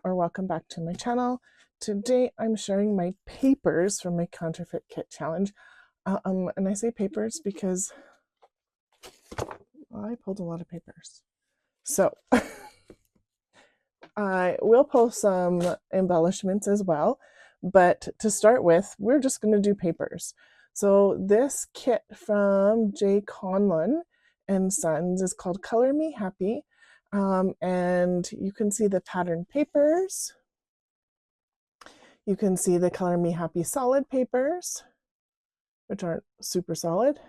Welcome back to my channel. Today I'm sharing my papers from my Counterfeit Kit Challenge. And I say papers because I pulled a lot of papers. So I will pull some embellishments as well. But to start with, we're just going to do papers. So this kit from J. Conlon and Sons is called Color Me Happy. And you can see the pattern papers. You can see the Color Me Happy solid papers, which aren't super solid.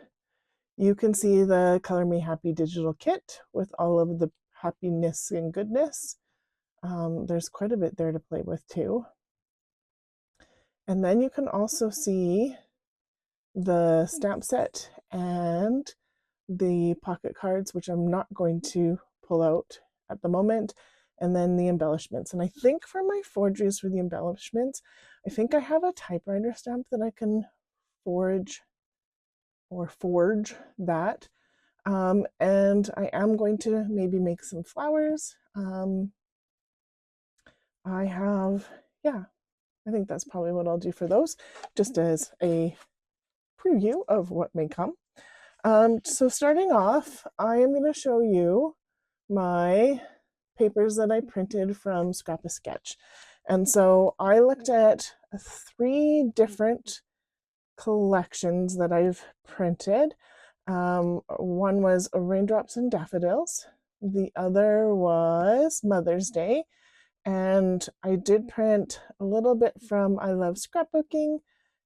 You can see the Color Me Happy digital kit with all of the happiness and goodness. There's quite a bit there to play with too. And then you can also see the stamp set and the pocket cards, which I'm not going to pull out at the moment, and then the embellishments. And I think for my forgeries for the embellishments, I think I have a typewriter stamp that I can forge that. And I am going to maybe make some flowers. I think that's probably what I'll do for those, just as a preview of what may come. So starting off, I am going to show you my papers that I printed from Scrap a Sketch. And so I looked at 3 different collections that I've printed. One was Raindrops and Daffodils. The other was Mother's Day. And I did print a little bit from I Love Scrapbooking.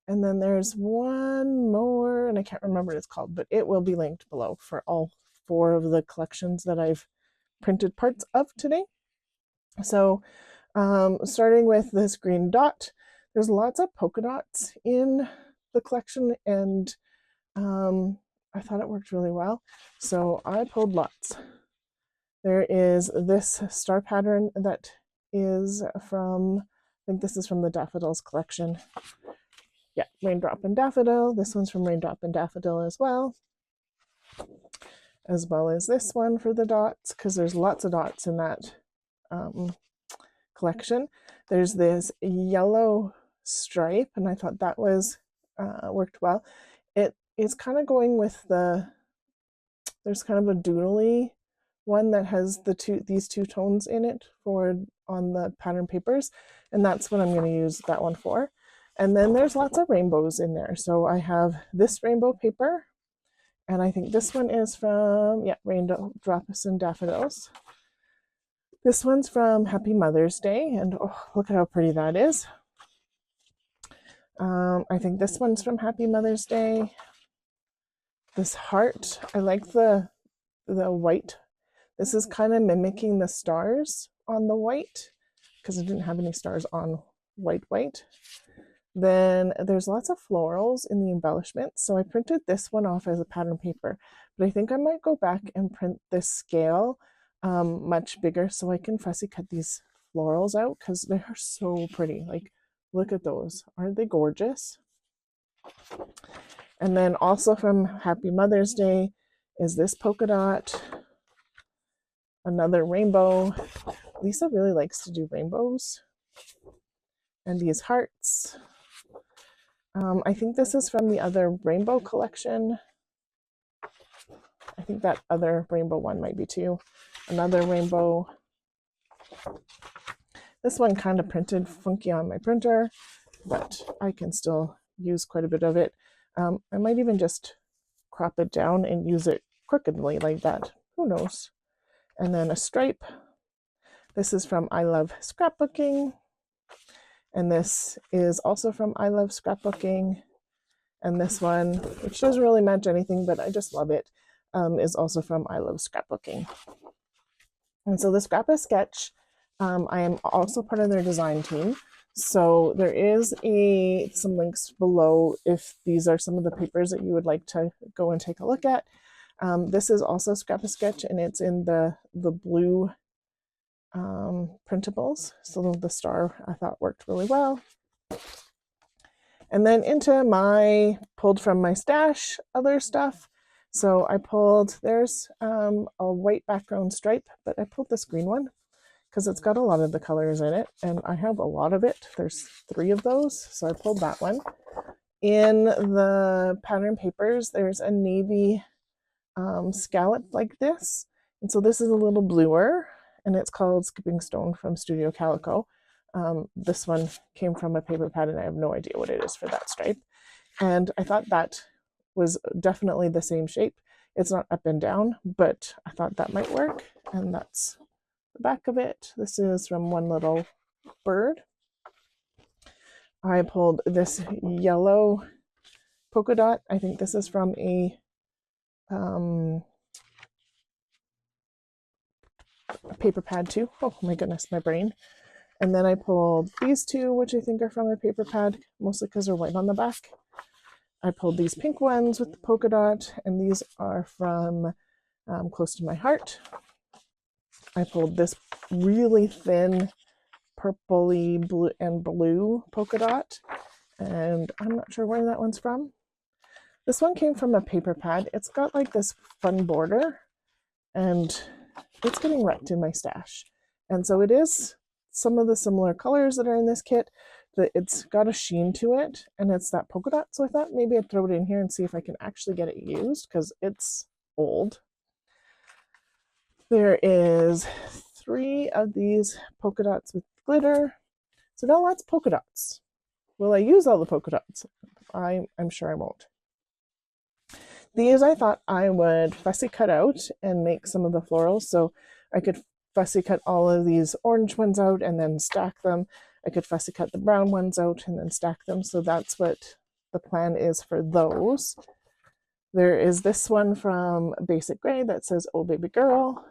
And then there's one more, and I can't remember what it's called, but it will be linked below for all 4 of the collections that I've printed parts of today. So starting with this green dot, there's lots of polka dots in the collection, and I thought it worked really well. So I pulled lots. There is this star pattern that is from, I think this is from the Daffodils collection. Yeah, Raindrop and Daffodil. This one's from Raindrop and Daffodil as well as this one for the dots, because there's lots of dots in that collection. There's this yellow stripe, and I thought that was worked well. It is kind of going with there's kind of a doodly one that has these two tones in it on the pattern papers, and that's what I'm going to use that one for. And then there's lots of rainbows in there. So I have this rainbow paper, and I think this one is from, Raindrops and Daffodils. This one's from Happy Mother's Day, and oh, look at how pretty that is. I think this one's from Happy Mother's Day. This heart, I like the white. This is kind of mimicking the stars on the white, because I didn't have any stars on white. Then there's lots of florals in the embellishments. So I printed this one off as a pattern paper, but I think I might go back and print this scale much bigger so I can fussy cut these florals out, because they're so pretty. Like, look at those. Aren't they gorgeous? And then also from Happy Mother's Day is this polka dot, another rainbow. Lisa really likes to do rainbows. And these hearts. I think this is from the other rainbow collection. I think that other rainbow one might be too. Another rainbow. This one kind of printed funky on my printer, but I can still use quite a bit of it. I might even just crop it down and use it crookedly like that. Who knows? And then a stripe. This is from I Love Scrapbooking. And this is also from I Love Scrapbooking. And this one, which doesn't really match anything, but I just love it, is also from I Love Scrapbooking. And so the Scrap a Sketch, I am also part of their design team. So there is some links below if these are some of the papers that you would like to go and take a look at. This is also Scrap a Sketch, and it's in the blue printables. So the star I thought worked really well. And then into pulled from my stash other stuff. So I pulled, there's a white background stripe, but I pulled this green one because it's got a lot of the colors in it, and I have a lot of it. There's 3 of those, so I pulled that one. In the pattern papers, there's a navy scallop like this, and so this is a little bluer, and it's called Skipping Stone from Studio Calico. This one came from a paper pad, and I have no idea what it is for that stripe. And I thought that was definitely the same shape. It's not up and down, but I thought that might work, and that's the back of it. This is from One Little Bird. I pulled this yellow polka dot. I think this is from a paper pad too. Oh my goodness, my brain. And then I pulled these 2, which I think are from a paper pad, mostly because they're white on the back. I pulled these pink ones with the polka dot, and these are from Close to My Heart. I pulled this really thin purpley blue and blue polka dot, and I'm not sure where that one's from. This one came from a paper pad. It's got like this fun border, and it's getting wrecked in my stash. And so it is some of the similar colors that are in this kit, that it's got a sheen to it, and it's that polka dot. So I thought maybe I'd throw it in here and see if I can actually get it used, because it's old. There is 3 of these polka dots with glitter. So now that's polka dots. Will I use all the polka dots? I'm sure I won't. These I thought I would fussy cut out and make some of the florals. So I could fussy cut all of these orange ones out and then stack them. I could fussy cut the brown ones out and then stack them. So that's what the plan is for those. There is this one from Basic Gray that says, "Oh Baby Girl."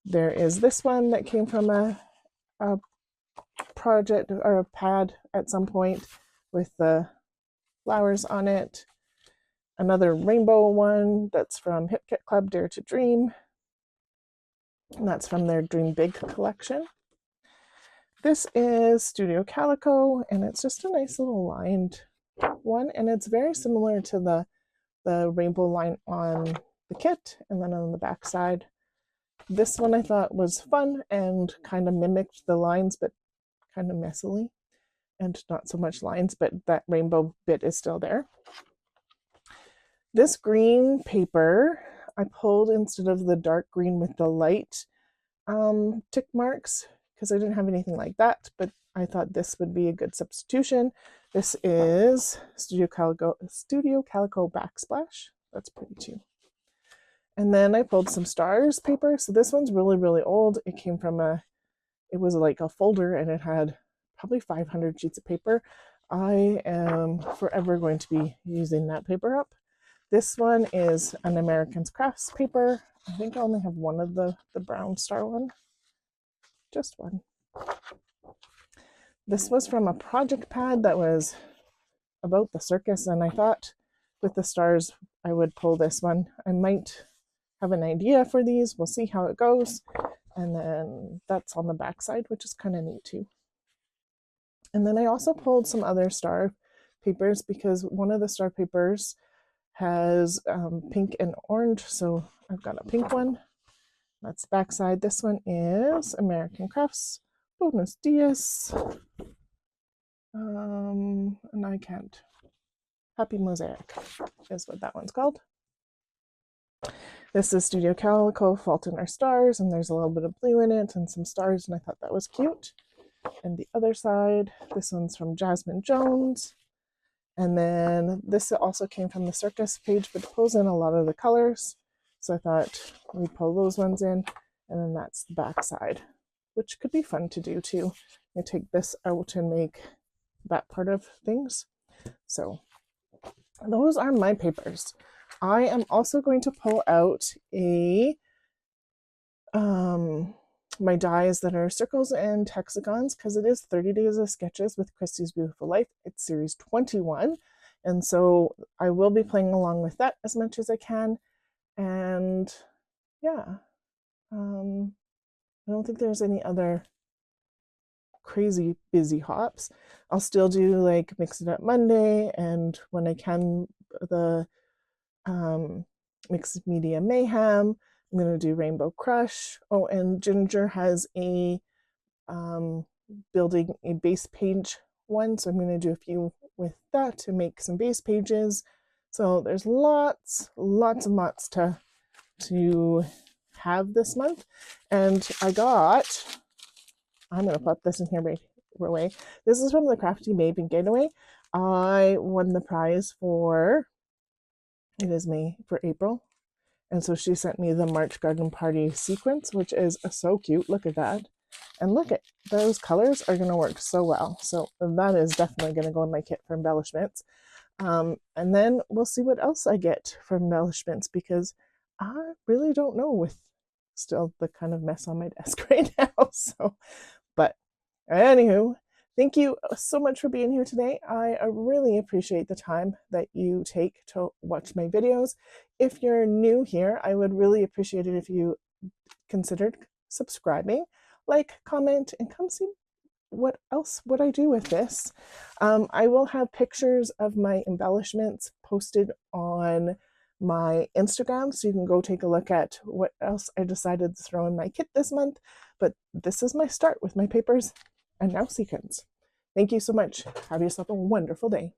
There is this one that came from a project or a pad at some point with the flowers on it. Another rainbow one that's from Hip Kit Club, Dare to Dream. And that's from their Dream Big collection. This is Studio Calico, and it's just a nice little lined one, and it's very similar to the rainbow line on the kit, and then on the back side. This one I thought was fun and kind of mimicked the lines, but kind of messily, and not so much lines, but that rainbow bit is still there. This green paper I pulled instead of the dark green with the light tick marks, because I didn't have anything like that, but I thought this would be a good substitution. This is Studio Calico Backsplash. That's pretty too. And then I pulled some stars paper. So this one's really, really old. It came from it was like a folder, and it had probably 500 sheets of paper. I am forever going to be using that paper up. This one is an American's Crafts paper. I think I only have one of the brown star one. Just one. This was from a project pad that was about the circus, and I thought with the stars I would pull this one. I might have an idea for these. We'll see how it goes. And then that's on the back side, which is kind of neat too. And then I also pulled some other star papers, because one of the star papers has pink and orange. So I've got a pink one. That's the back side. This one is American Crafts Bonus Dias. And I can't. Happy Mosaic is what that one's called. This is Studio Calico Fault in Our Stars, and there's a little bit of blue in it and some stars, and I thought that was cute. And the other side, this one's from Jasmine Jones. And then this also came from the circus page, but it pulls in a lot of the colors. So I thought we'd pull those ones in, and then that's the back side, which could be fun to do too. You take this out and make that part of things. So those are my papers. I am also going to pull out my dies that are circles and hexagons, because it is 30 Days of Sketches with Christy's Beautiful Life. It's series 21, and so I will be playing along with that as much as I can. And yeah, I don't think there's any other crazy busy hops. I'll still do like Mix It Up Monday, and when I can, the Mixed Media Mayhem, I'm going to do Rainbow Crush. Oh, and Ginger has a building a base page one, so I'm going to do a few with that to make some base pages. So there's lots and lots to have this month. And I'm going to put this in here right away. This is from the Crafty Maven Getaway. I won the prize for, it is May, for April. And so she sent me the March Garden Party sequence, which is so cute. Look at that. And look at those colors are going to work so well. So that is definitely going to go in my kit for embellishments. And then we'll see what else I get for embellishments, because I really don't know with still the kind of mess on my desk right now. So, but anywho, thank you so much for being here today. I really appreciate the time that you take to watch my videos. If you're new here, I would really appreciate it if you considered subscribing, like, comment, and come see what else would I do with this. I will have pictures of my embellishments posted on my Instagram, so you can go take a look at what else I decided to throw in my kit this month. But this is my start with my papers and now sequins. Thank you so much. Have yourself a wonderful day.